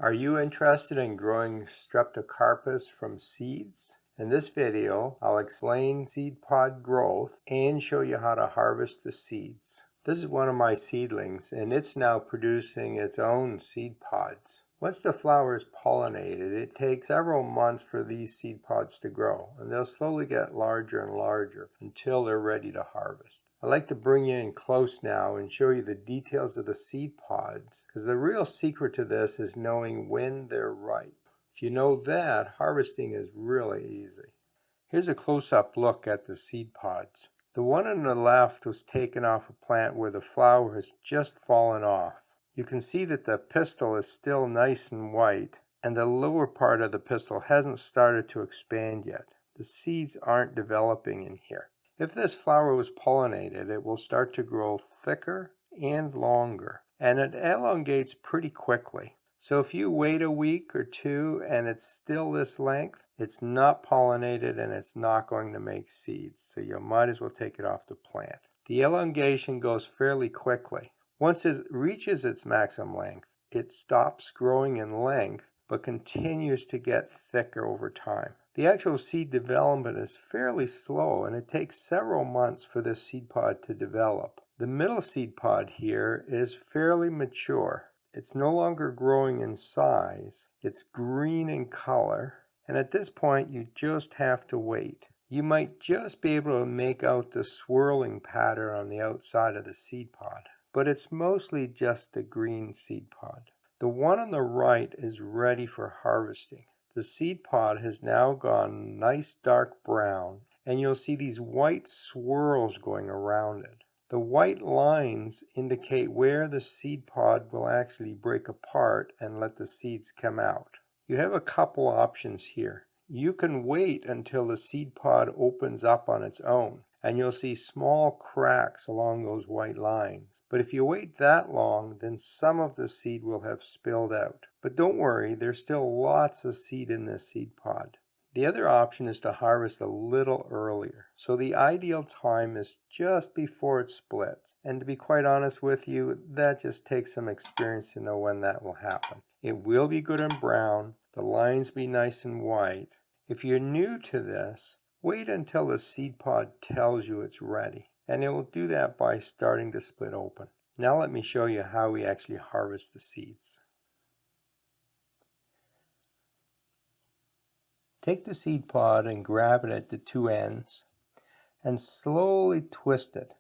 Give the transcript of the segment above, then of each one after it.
Are you interested in growing Streptocarpus from seeds? In this video, I'll explain seed pod growth and show you how to harvest the seeds. This is one of my seedlings, and it's now producing its own seed pods. Once the flower is pollinated, it takes several months for these seed pods to grow, and they'll slowly get larger and larger until they're ready to harvest. I'd like to bring you in close now and show you the details of the seed pods, because the real secret to this is knowing when they're ripe. If you know that, harvesting is really easy. Here's a close-up look at the seed pods. The one on the left was taken off a plant where the flower has just fallen off. You can see that the pistil is still nice and white, and the lower part of the pistil hasn't started to expand yet. The seeds aren't developing in here. If this flower was pollinated, it will start to grow thicker and longer, and it elongates pretty quickly. So if you wait a week or two and it's still this length, it's not pollinated and it's not going to make seeds, so you might as well take it off the plant. The elongation goes fairly quickly. Once it reaches its maximum length, it stops growing in length but continues to get thicker over time. The actual seed development is fairly slow, and it takes several months for this seed pod to develop. The middle seed pod here is fairly mature. It's no longer growing in size. It's green in color, and at this point you just have to wait. You might just be able to make out the swirling pattern on the outside of the seed pod, but it's mostly just a green seed pod. The one on the right is ready for harvesting. The seed pod has now gone nice dark brown, and you'll see these white swirls going around it. The white lines indicate where the seed pod will actually break apart and let the seeds come out. You have a couple options here. You can wait until the seed pod opens up on its own, and you'll see small cracks along those white lines. But if you wait that long, then some of the seed will have spilled out. But don't worry, there's still lots of seed in this seed pod. The other option is to harvest a little earlier. So the ideal time is just before it splits. And to be quite honest with you, that just takes some experience to know when that will happen. It will be good and brown. The lines be nice and white. If you're new to this, wait until the seed pod tells you it's ready, and it will do that by starting to split open. Now let me show you how we actually harvest the seeds. Take the seed pod and grab it at the two ends and slowly twist it.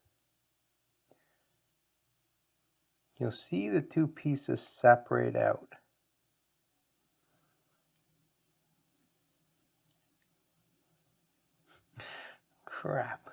You'll see the two pieces separate out. Crap.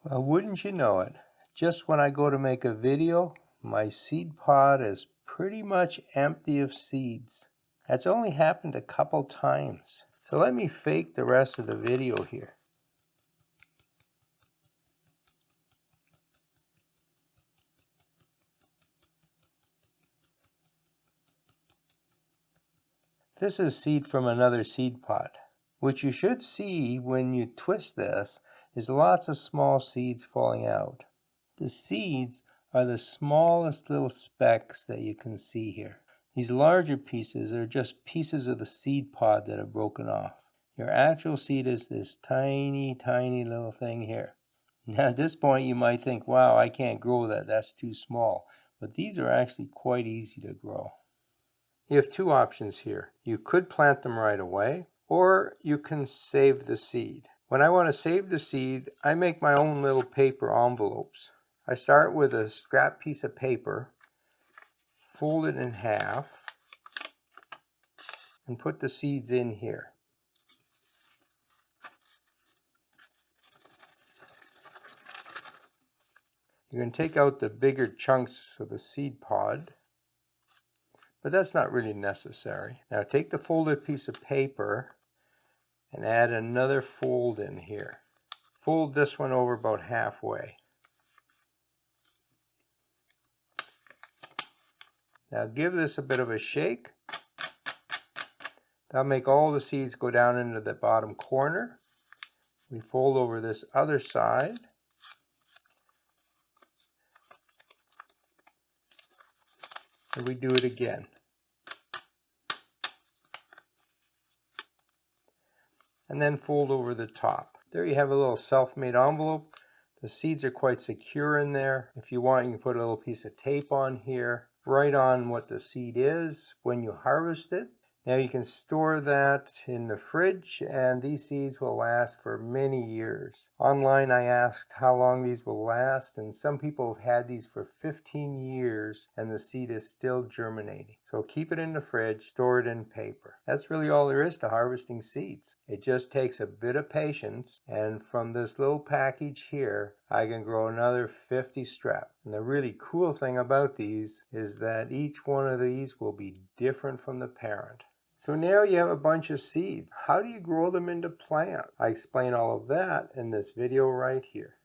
Well, wouldn't you know it, just when I go to make a video, my seed pod is pretty much empty of seeds. That's only happened a couple times. So let me fake the rest of the video here. This is seed from another seed pod. What you should see when you twist this is lots of small seeds falling out. The seeds are the smallest little specks that you can see here. These larger pieces are just pieces of the seed pod that have broken off. Your actual seed is this tiny, tiny little thing here. Now at this point you might think, wow, I can't grow that, that's too small. But these are actually quite easy to grow. You have two options here. You could plant them right away, or you can save the seed. When I want to save the seed, I make my own little paper envelopes. I start with a scrap piece of paper, fold it in half, and put the seeds in here. You can take out the bigger chunks of the seed pod, but that's not really necessary. Now take the folded piece of paper and add another fold in here. Fold this one over about halfway. Now give this a bit of a shake That'll make all the seeds go down into the bottom corner. We fold over this other side. And we do it again. And then fold over the top. There you have a little self-made envelope. The seeds are quite secure in there. If you want, you can put a little piece of tape on here, write on what the seed is when you harvest it. Now you can store that in the fridge, and these seeds will last for many years. Online I asked how long these will last, and some people have had these for 15 years and the seed is still germinating. So keep it in the fridge, store it in paper. That's really all there is to harvesting seeds. It just takes a bit of patience, and from this little package here, I can grow another 50 strep. And the really cool thing about these is that each one of these will be different from the parent. So now you have a bunch of seeds. How do you grow them into plants? I explain all of that in this video right here.